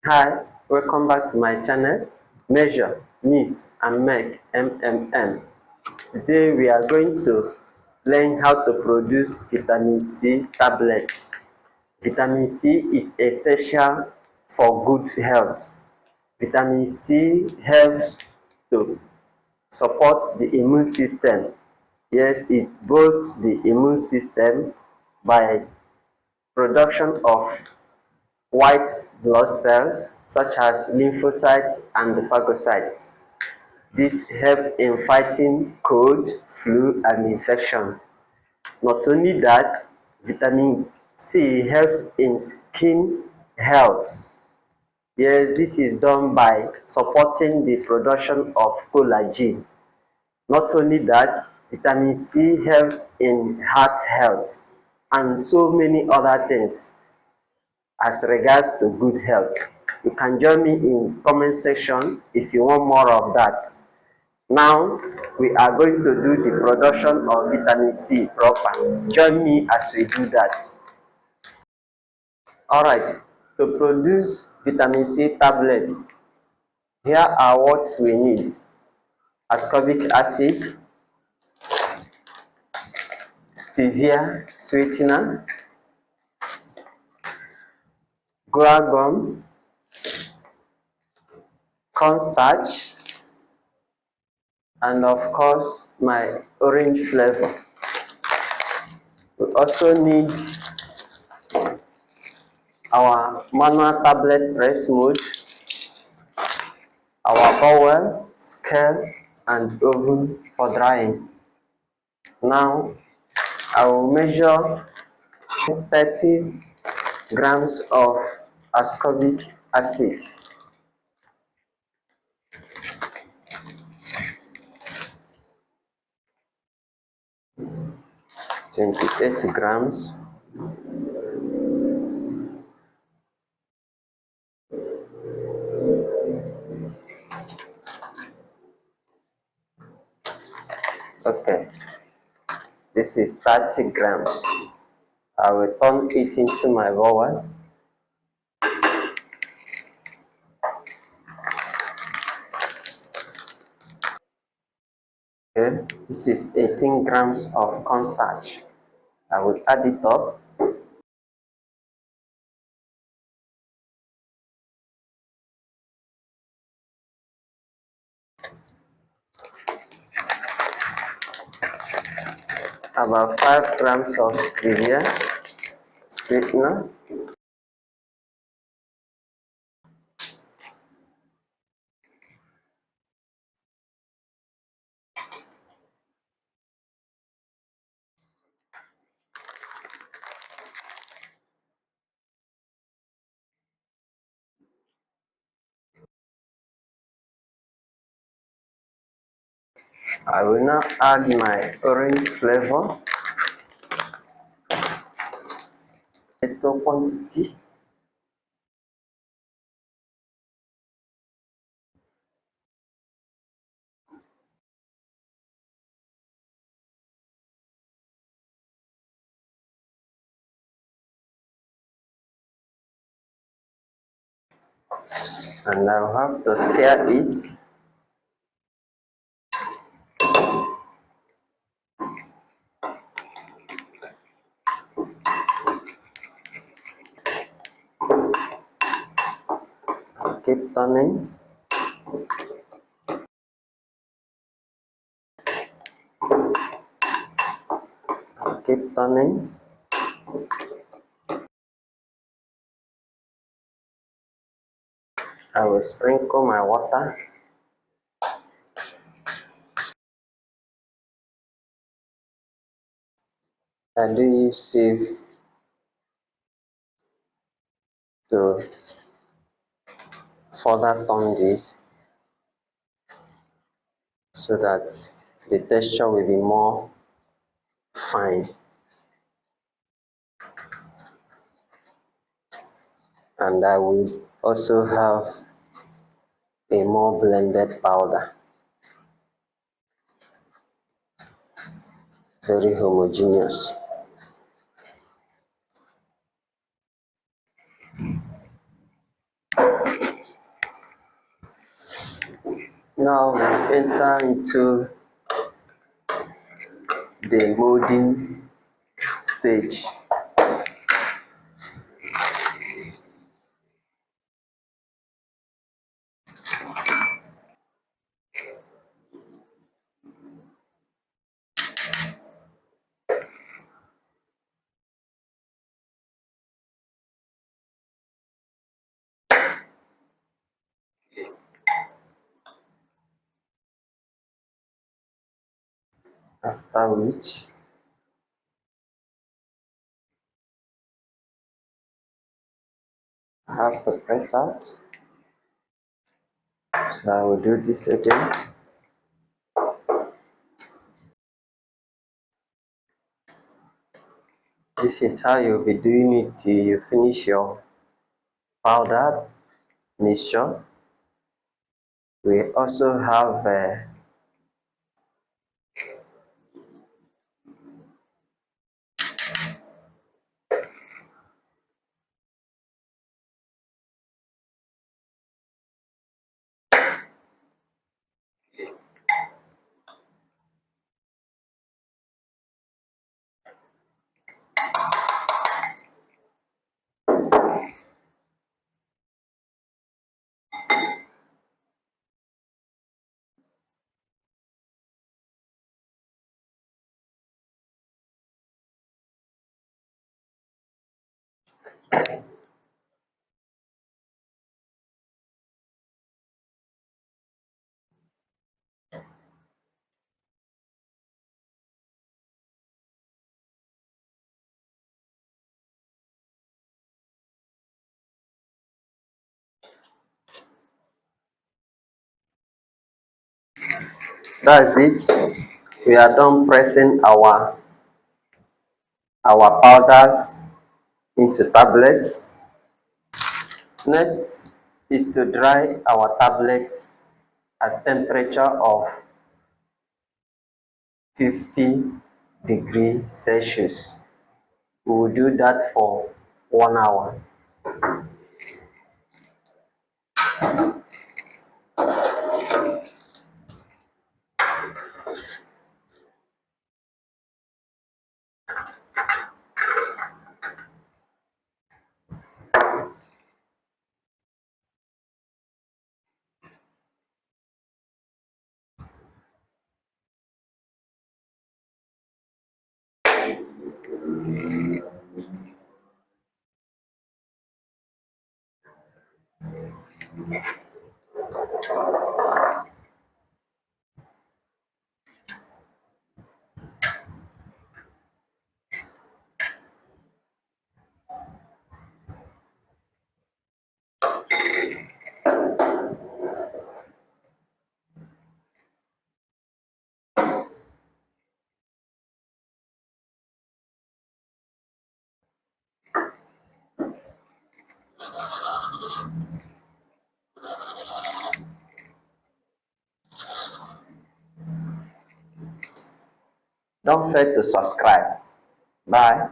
Hi, welcome back to my channel, Measure, Miss and Make MMM. Today we are going to learn how to produce vitamin C tablets. Vitamin C is essential for good health. Vitamin C helps to support the immune system. Yes, it boosts the immune system by production of white blood cells such as lymphocytes and phagocytes. This help in fighting cold, flu, and infection. Not only that, vitamin C helps in skin health. Yes, this is done by supporting the production of collagen. Not only that, vitamin C helps in heart health and so many other things as regards to good health. You can join me in comment section if you want more of that. Now we are going to do the production of vitamin C proper. Join me as we do that. Alright, to produce vitamin C tablets, here are what we need: ascorbic acid, stevia sweetener, guar gum, cornstarch, and of course my orange flavor. We also need our manual tablet press mode, our bowl, scale, and oven for drying. Now I will measure 30 grams of ascorbic acid, 28 grams, okay, this is 30 grams. I will turn it into my bowl. Okay, this is 18 grams of cornstarch. I will add it up. About 5 grams of stevia sweetener, I will now add my orange flavor, little quantity, and I'll have to stir it. Keep turning. Keep turning. I will sprinkle my water. I do use sieve to further turn this so that the texture will be more fine, and I will also have a more blended powder, very homogeneous. Now we enter into the molding stage. After which I have to press out. So I will do this again. This is how you'll be doing it till you finish your powder mixture. We also have that's it. We are done pressing our powders into tablets. Next is to dry our tablets at temperature of 50 degrees Celsius. We will do that for 1 hour. Don't forget to subscribe. Bye.